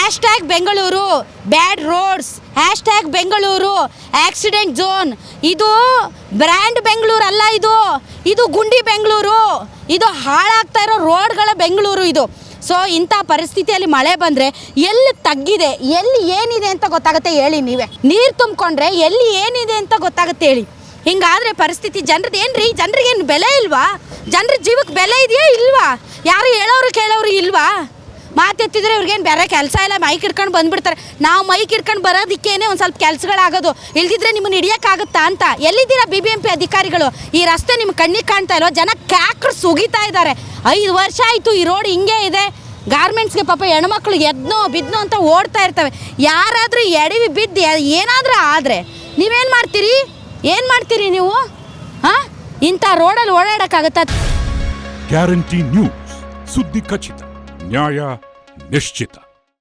Hashtag Bengaluru bad roads, hashtag Bengaluru accident zone. ಇದು brand Bengaluru ಅಲ್ಲ, ಇದು ಗುಂಡಿ ಬೆಂಗಳೂರು, ಇದು ಹಾಳಾಗ್ತಾ ಇರೋ ರೋಡ್ಗಳ ಬೆಂಗಳೂರು ಇದು. ಸೊ ಇಂಥ ಪರಿಸ್ಥಿತಿಯಲ್ಲಿ ಮಳೆ ಬಂದರೆ ಎಲ್ಲಿ ತಗ್ಗಿದೆ, ಎಲ್ಲಿ ಏನಿದೆ ಅಂತ ಗೊತ್ತಾಗುತ್ತೆ ಹೇಳಿ ನೀವೇ. ನೀರು ತುಂಬಿಕೊಂಡ್ರೆ ಎಲ್ಲಿ ಏನಿದೆ ಅಂತ ಗೊತ್ತಾಗುತ್ತೆ ಹೇಳಿ. ಹಿಂಗಾದರೆ ಪರಿಸ್ಥಿತಿ ಜನರದ್ದು ಏನ್ರಿ? ಜನರಿಗೇನು ಬೆಲೆ ಇಲ್ವಾ? ಜನರ ಜೀವಕ್ಕೆ ಬೆಲೆ ಇದೆಯಾ ಇಲ್ವಾ? ಯಾರು ಹೇಳೋರು ಕೇಳೋರು ಇಲ್ವಾ? ಮಾತೆತ್ತಿದ್ರೆ ಇವ್ರಿಗೇನು ಬೇರೆ ಕೆಲಸ ಇಲ್ಲ, ಮೈಕ್ ಹಿಡ್ಕೊಂಡು ಬಂದುಬಿಡ್ತಾರೆ. ನಾವು ಮೈಕ್ ಹಿಡ್ಕೊಂಡು ಬರೋದಕ್ಕೇನೆ ಒಂದು ಸ್ವಲ್ಪ ಕೆಲಸಗಳಾಗೋದು, ಇಲ್ದಿದ್ರೆ ನಿಮ್ಮನ್ನು ಹಿಡಿಯೋಕ್ಕಾಗುತ್ತಾ ಅಂತ. ಎಲ್ಲಿದ್ದೀರಾ BBMP ಅಧಿಕಾರಿಗಳು? ಈ ರಸ್ತೆ ನಿಮ್ಮ ಕಣ್ಣಿಗೆ ಕಾಣ್ತಾ ಇಲ್ವ? ಜನ ಕ್ಯಾಕ್ರು ಸುಗಿತಾ ಇದ್ದಾರೆ. 5 ವರ್ಷ ಆಯಿತು ಈ ರೋಡ್ ಹಿಂಗೆ ಇದೆ. ಗಾರ್ಮೆಂಟ್ಸ್ಗೆ ಪಾಪ ಹೆಣ್ಮಕ್ಳು ಎದ್ನೋ ಬಿದ್ನೋ ಅಂತ ಓಡ್ತಾ ಇರ್ತವೆ. ಯಾರಾದರೂ ಎಡವಿ ಬಿದ್ದು ಏನಾದರೂ ಆದರೆ ನೀವೇನು ಮಾಡ್ತೀರಿ? ಏನು ಮಾಡ್ತೀರಿ ನೀವು? ಹಾಂ, ಇಂಥ ರೋಡಲ್ಲಿ ಓಡಾಡೋಕ್ಕಾಗತ್ತಾ? ಗ್ಯಾರಂಟಿ ನ್ಯೂಸ್, ಸುದ್ದಿ ಖಚಿತ, ನ್ಯಾಯ ನಿಶ್ಚಿತ.